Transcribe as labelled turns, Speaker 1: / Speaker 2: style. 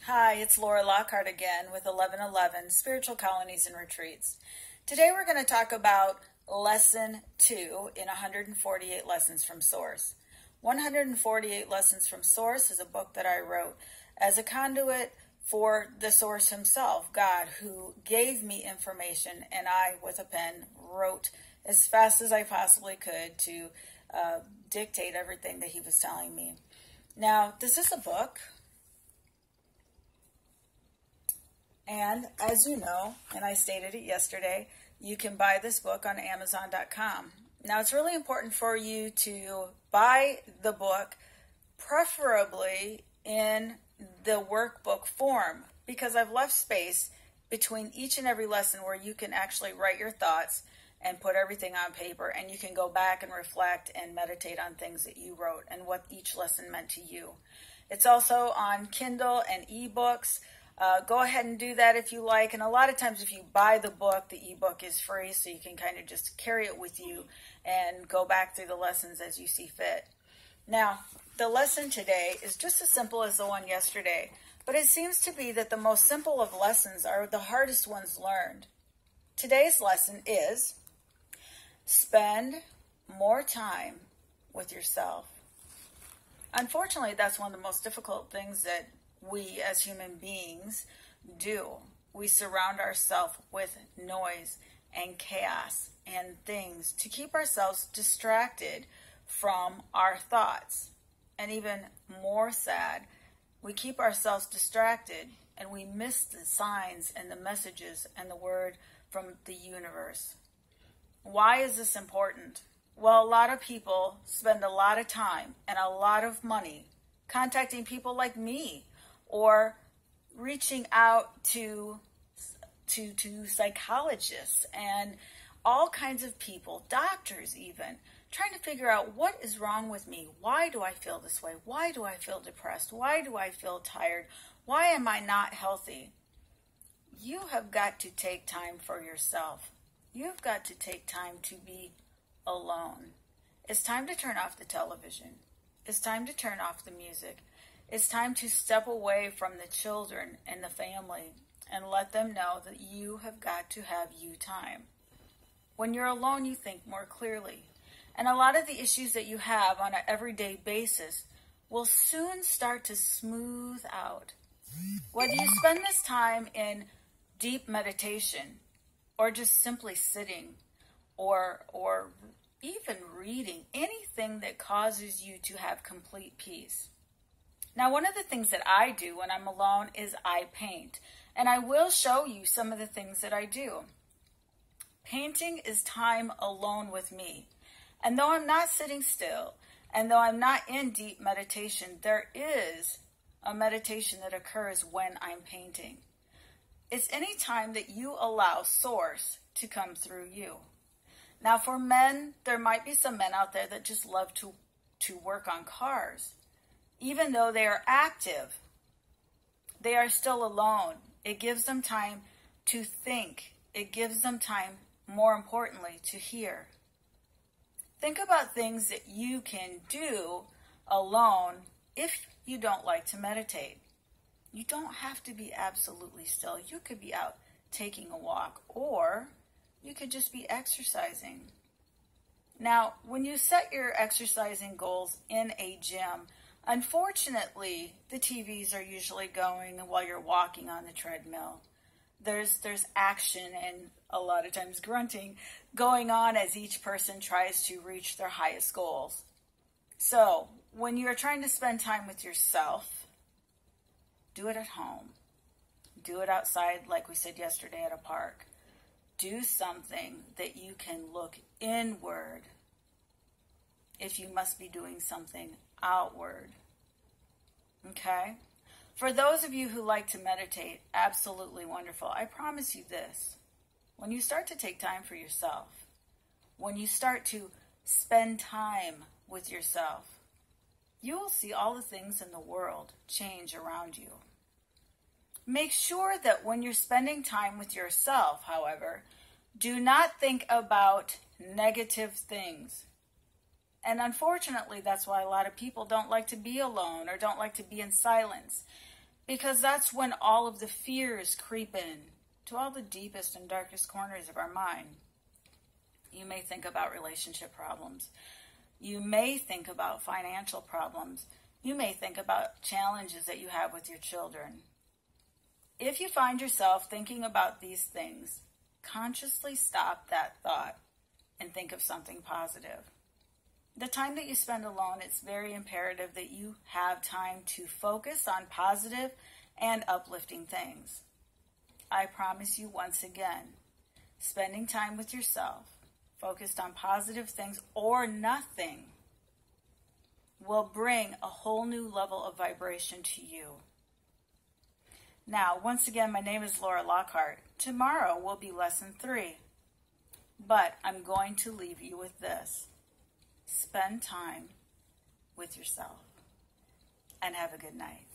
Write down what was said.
Speaker 1: Hi, it's Laura Lockhart again with 1111 Spiritual Colonies and Retreats. Today we're going to talk about Lesson 2 in 148 Lessons from Source. 148 Lessons from Source is a book that I wrote as a conduit for the Source himself, God, who gave me information, and I, with a pen, wrote as fast as I possibly could to dictate everything that he was telling me. Now, this is a book. And as you know, and I stated it yesterday, you can buy this book on Amazon.com. Now, it's really important for you to buy the book, preferably in the workbook form, because I've left space between each and every lesson where you can actually write your thoughts and put everything on paper, and you can go back and reflect and meditate on things that you wrote and what each lesson meant to you. It's also on Kindle and ebooks. Go ahead and do that if you like. And a lot of times if you buy the book, the ebook is free, so you can kind of just carry it with you and go back through the lessons as you see fit. Now, the lesson today is just as simple as the one yesterday, but it seems to be that the most simple of lessons are the hardest ones learned. Today's lesson is spend more time with yourself. Unfortunately, that's one of the most difficult things that we as human beings do. We surround ourselves with noise and chaos and things to keep ourselves distracted from our thoughts. And even more sad, we keep ourselves distracted and we miss the signs and the messages and the word from the universe. Why is this important? Well, a lot of people spend a lot of time and a lot of money contacting people like me, or reaching out to psychologists and all kinds of people, doctors even, trying to figure out what is wrong with me. Why do I feel this way? Why do I feel depressed? Why do I feel tired? Why am I not healthy? You have got to take time for yourself. You've got to take time to be alone. It's time to turn off the television. It's time to turn off the music. It's time to step away from the children and the family and let them know that you have got to have you time. When you're alone, you think more clearly. And a lot of the issues that you have on an everyday basis will soon start to smooth out. Whether you spend this time in deep meditation or just simply sitting or even reading, anything that causes you to have complete peace. Now, one of the things that I do when I'm alone is I paint. And I will show you some of the things that I do. Painting is time alone with me. And though I'm not sitting still, and though I'm not in deep meditation, there is a meditation that occurs when I'm painting. It's any time that you allow Source to come through you. Now, for men, there might be some men out there that just love to work on cars. Even though they are active, they are still alone. It gives them time to think. It gives them time, more importantly, to hear. Think about things that you can do alone if you don't like to meditate. You don't have to be absolutely still. You could be out taking a walk, or you could just be exercising. Now, when you set your exercising goals in a gym, unfortunately, the TVs are usually going while you're walking on the treadmill. There's action and a lot of times grunting going on as each person tries to reach their highest goals. So, when you're trying to spend time with yourself, do it at home. Do it outside, like we said yesterday, at a park. Do something that you can look inward if you must be doing something outward. Okay? For those of you who like to meditate, absolutely wonderful. I promise you this. When you start to take time for yourself, when you start to spend time with yourself, you will see all the things in the world change around you. Make sure that when you're spending time with yourself, however, do not think about negative things. And unfortunately, that's why a lot of people don't like to be alone or don't like to be in silence. Because that's when all of the fears creep in to all the deepest and darkest corners of our mind. You may think about relationship problems. You may think about financial problems. You may think about challenges that you have with your children. If you find yourself thinking about these things, consciously stop that thought and think of something positive. The time that you spend alone, it's very imperative that you have time to focus on positive and uplifting things. I promise you once again, spending time with yourself, focused on positive things or nothing, will bring a whole new level of vibration to you. Now, once again, my name is Laura Lockhart. Tomorrow will be lesson 3. But I'm going to leave you with this. Spend time with yourself and have a good night.